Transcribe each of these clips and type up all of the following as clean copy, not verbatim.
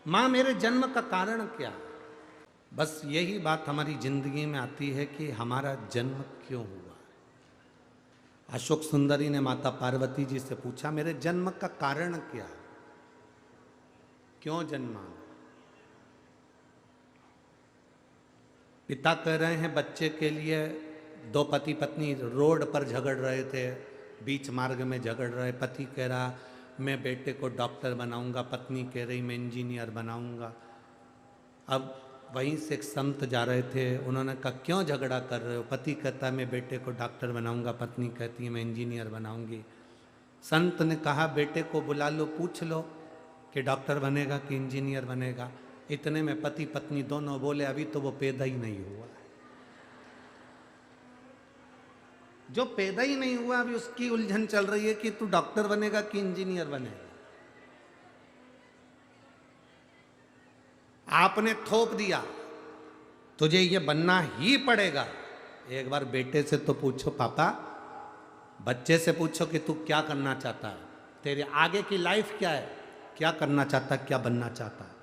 मां मेरे जन्म का कारण क्या? बस यही बात हमारी जिंदगी में आती है कि हमारा जन्म क्यों हुआ। अशोक सुंदरी ने माता पार्वती जी से पूछा, मेरे जन्म का कारण क्या, क्यों जन्मा? पिता कह रहे हैं बच्चे के लिए, दो पति पत्नी रोड पर झगड़ रहे थे, बीच मार्ग में झगड़ रहे। पति कह रहा मैं बेटे को डॉक्टर बनाऊंगा, पत्नी कह रही मैं इंजीनियर बनाऊंगा। अब वहीं से एक संत जा रहे थे, उन्होंने कहा क्यों झगड़ा कर रहे हो? पति कहता है मैं बेटे को डॉक्टर बनाऊंगा, पत्नी कहती है मैं इंजीनियर बनाऊंगी। संत ने कहा बेटे को बुला लो, पूछ लो कि डॉक्टर बनेगा कि इंजीनियर बनेगा। इतने में पति पत्नी दोनों बोले अभी तो वो पैदा ही नहीं हुआ। जो पैदा ही नहीं हुआ अभी उसकी उलझन चल रही है कि तू डॉक्टर बनेगा कि इंजीनियर बनेगा। आपने थोप दिया तुझे ये बनना ही पड़ेगा। एक बार बेटे से तो पूछो, पापा बच्चे से पूछो कि तू क्या करना चाहता है, तेरे आगे की लाइफ क्या है, क्या करना चाहता है, क्या बनना चाहता है।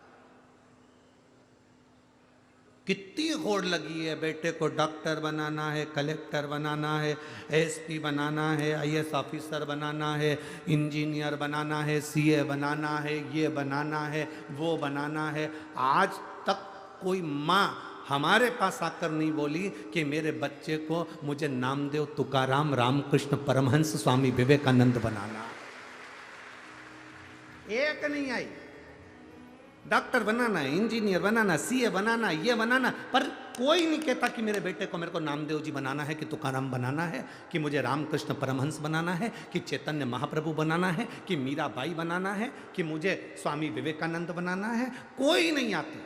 कितनी होड़ लगी है, बेटे को डॉक्टर बनाना है, कलेक्टर बनाना है, एसपी बनाना है, आईएएस ऑफिसर बनाना है, इंजीनियर बनाना है, सीए बनाना है, ये बनाना है, वो बनाना है। आज तक कोई माँ हमारे पास आकर नहीं बोली कि मेरे बच्चे को मुझे नामदेव तुकाराम रामकृष्ण परमहंस स्वामी विवेकानंद बनाना। एक नहीं आई। डॉक्टर बनाना है, इंजीनियर बनाना, सीए बनाना, ये बनाना, पर कोई नहीं कहता कि मेरे बेटे को, मेरे को नामदेव जी बनाना है, कि तुकाराम बनाना है, कि मुझे रामकृष्ण परमहंस बनाना है, कि चैतन्य महाप्रभु बनाना है, कि मीराबाई बनाना है, कि मुझे स्वामी विवेकानंद बनाना है। कोई नहीं आती।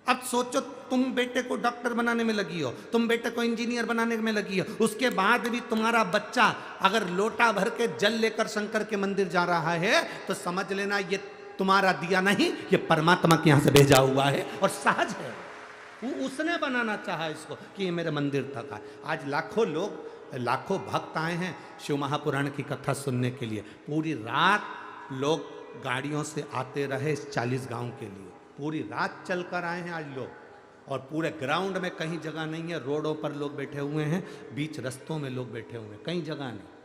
अब सोचो तुम बेटे को डॉक्टर बनाने में लगी हो, तुम बेटे को इंजीनियर बनाने में लगी हो, उसके बाद भी तुम्हारा बच्चा अगर लोटा भर के जल लेकर शंकर के मंदिर जा रहा है तो समझ लेना ये तुम्हारा दिया नहीं, ये परमात्मा के यहां से भेजा हुआ है और सहज है। उसने बनाना चाहा इसको कि ये मेरे मंदिर तक आए। आज लाखों लोग, लाखों भक्त आए हैं शिव महापुराण की कथा सुनने के लिए। पूरी रात लोग गाड़ियों से आते रहे इस 40 गांव के लिए, पूरी रात चलकर आए हैं आज लोग। और पूरे ग्राउंड में कहीं जगह नहीं है, रोडों पर लोग बैठे हुए हैं, बीच रस्तों में लोग बैठे हुए हैं, कहीं जगह नहीं।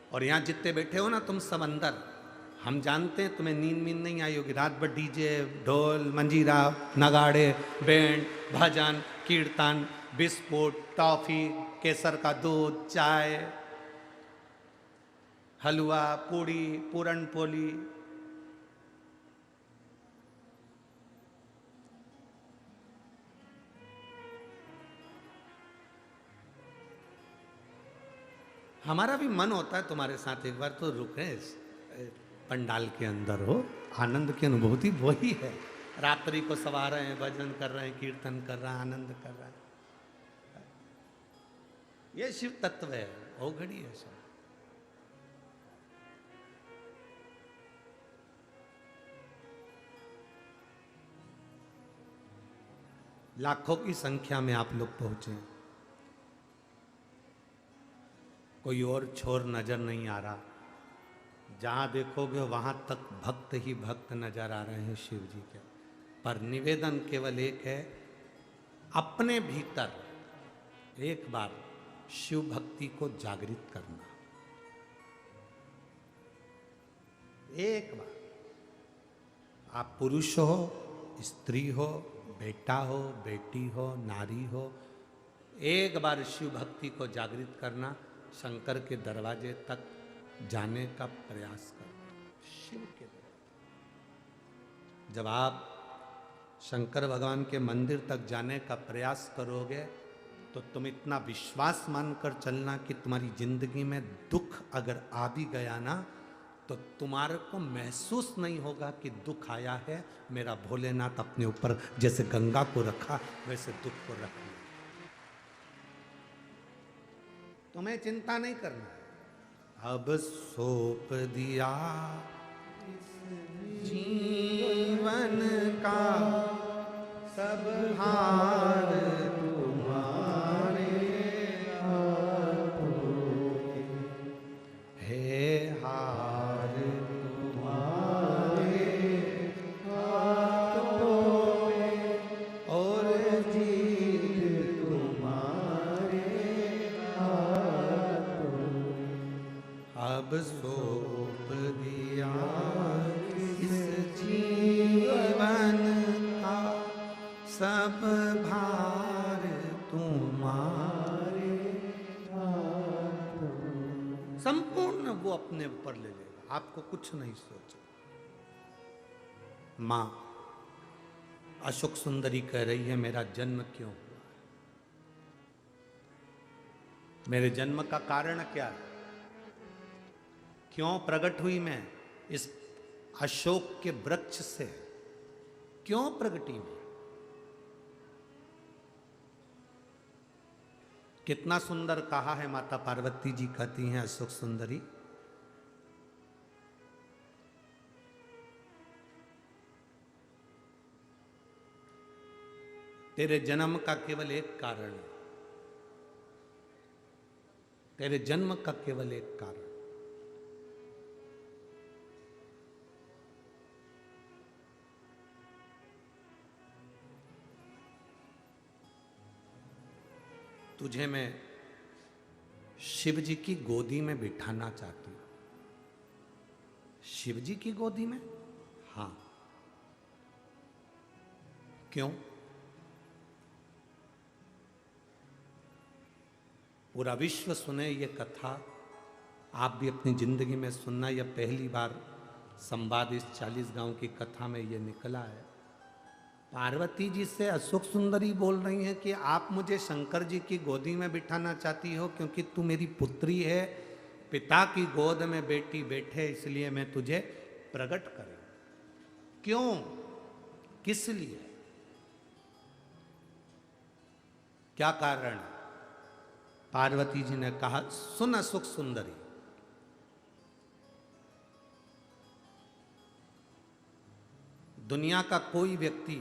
और यहाँ जितने बैठे हो ना तुम सब अंदर, हम जानते हैं तुम्हें नींद मींद नहीं आई होगी। रात भर डीजे, ढोल, मंजीरा, नगाड़े, बैंड, भजन, कीर्तन, बिस्कुट, टॉफी, केसर का दूध, चाय, हलवा, पूड़ी, पूरन पोली। हमारा भी मन होता है तुम्हारे साथ एक बार तो रुके पंडाल के अंदर हो। आनंद की अनुभूति वही है। रात्रि को सवार रहे हैं, भजन कर रहे हैं, कीर्तन कर रहे हैं, आनंद कर रहे हैं। ये शिव तत्व है, वो घड़ी है सब। लाखों की संख्या में आप लोग पहुंचे, कोई और छोर नजर नहीं आ रहा। जहां देखोगे वहां तक भक्त ही भक्त नजर आ रहे हैं शिव जी के। पर निवेदन केवल एक है, अपने भीतर एक बार शिव भक्ति को जागृत करना। एक बार आप पुरुष हो, स्त्री हो, बेटा हो, बेटी हो, नारी हो, एक बार शिव भक्ति को जागृत करना, शंकर के दरवाजे तक जाने का प्रयास करना। शिव के दरवाजे, जब आप शंकर भगवान के मंदिर तक जाने का प्रयास करोगे तो तुम इतना विश्वास मानकर चलना कि तुम्हारी जिंदगी में दुख अगर आ भी गया ना तो तुम्हारे को महसूस नहीं होगा कि दुख आया है। मेरा भोलेनाथ अपने ऊपर जैसे गंगा को रखा वैसे दुख को रख लिया। तुम्हें चिंता नहीं करना। अब सौंप दिया जीवन का सब हार तुम्हारे हाथों, है हार तुम्हारे को कुछ नहीं सोचा। मां अशोक सुंदरी कह रही है, मेरा जन्म क्यों हुआ, मेरे जन्म का कारण क्या है, क्यों प्रकट हुई मैं इस अशोक के वृक्ष से, क्यों प्रगटी मैं। कितना सुंदर कहा है, माता पार्वती जी कहती हैं अशोक सुंदरी, तेरे जन्म का केवल एक कारण है, तेरे जन्म का केवल एक कारण, तुझे मैं शिव जी की गोदी में बिठाना चाहती हूं। शिव जी की गोदी में? हां। क्यों? पूरा विश्व सुने ये कथा, आप भी अपनी जिंदगी में सुनना। यह पहली बार संवाद इस 40 गांव की कथा में ये निकला है। पार्वती जी से अशोक सुंदरी बोल रही हैं कि आप मुझे शंकर जी की गोदी में बिठाना चाहती हो क्योंकि तू मेरी पुत्री है, पिता की गोद में बेटी बैठे इसलिए मैं तुझे प्रकट करूं। क्यों, किस लिए, क्या कारण? पार्वती जी ने कहा, सुन अशोक सुंदरी, दुनिया का कोई व्यक्ति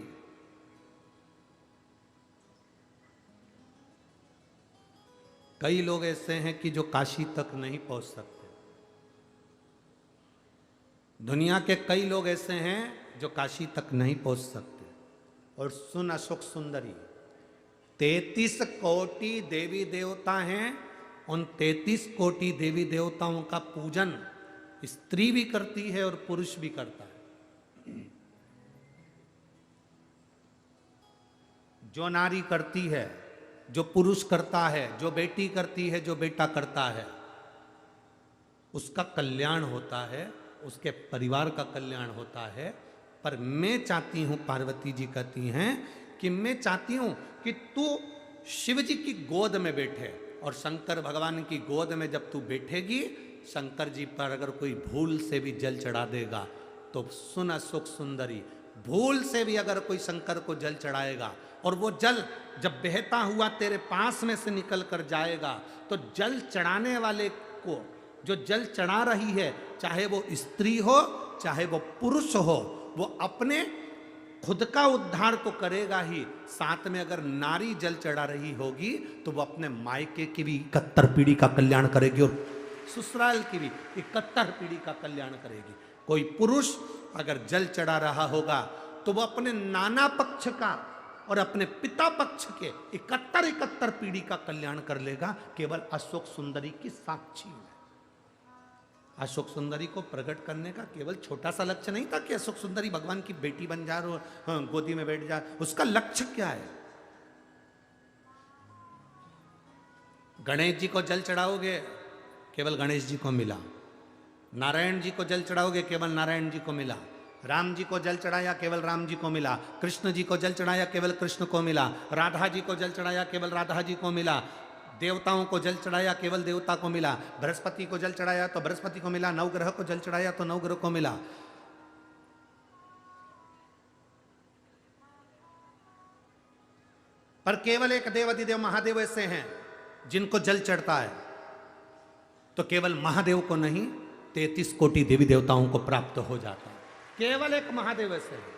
कई लोग ऐसे हैं कि जो काशी तक नहीं पहुंच सकते। दुनिया के कई लोग ऐसे हैं जो काशी तक नहीं पहुंच सकते। और सुन अशोक सुंदरी, 33 कोटि देवी देवता हैं, उन 33 कोटि देवी देवताओं का पूजन स्त्री भी करती है और पुरुष भी करता है। जो नारी करती है, जो पुरुष करता है, जो बेटी करती है, जो बेटा करता है, उसका कल्याण होता है, उसके परिवार का कल्याण होता है। पर मैं चाहती हूं, पार्वती जी कहती हैं कि मैं चाहती हूं कि तू शिव जी की गोद में बैठे, और शंकर भगवान की गोद में जब तू बैठेगी, शंकर जी पर अगर कोई भूल से भी जल चढ़ा देगा तो सुन अशोक सुंदरी, भूल से भी अगर कोई शंकर को जल चढ़ाएगा और वो जल जब बहता हुआ तेरे पास में से निकल कर जाएगा, तो जल चढ़ाने वाले को, जो जल चढ़ा रही है, चाहे वो स्त्री हो चाहे वो पुरुष हो, वो अपने खुद का उद्धार तो करेगा ही, साथ में अगर नारी जल चढ़ा रही होगी तो वो अपने मायके की भी 71 पीढ़ी का कल्याण करेगी और ससुराल की भी 71 पीढ़ी का कल्याण करेगी। कोई पुरुष अगर जल चढ़ा रहा होगा तो वो अपने नाना पक्ष का और अपने पिता पक्ष के 71 पीढ़ी का कल्याण कर लेगा, केवल अशोक सुंदरी की साक्षी में। अशोक सुंदरी को प्रकट करने का केवल छोटा सा लक्ष्य नहीं था कि अशोक सुंदरी भगवान की बेटी बन जाए और गोदी में बैठ जाए। उसका लक्ष्य क्या है? गणेश जी को जल चढ़ाओगे, केवल गणेश जी को मिला। नारायण जी को जल चढ़ाओगे, केवल नारायण जी को मिला। राम जी को जल चढ़ाया, केवल राम जी को मिला। कृष्ण जी को जल चढ़ाया, केवल कृष्ण को मिला। राधा जी को जल चढ़ाया, केवल राधा जी को मिला। देवताओं को जल चढ़ाया, केवल देवता को मिला। बृहस्पति को जल चढ़ाया तो बृहस्पति को मिला। नवग्रह को जल चढ़ाया तो नवग्रह को मिला। पर केवल एक देवाधिदेव महादेव ऐसे हैं जिनको जल चढ़ता है तो केवल महादेव को नहीं, 33 कोटि देवी देवताओं को प्राप्त हो जाता है। केवल एक महादेव ऐसे हैं।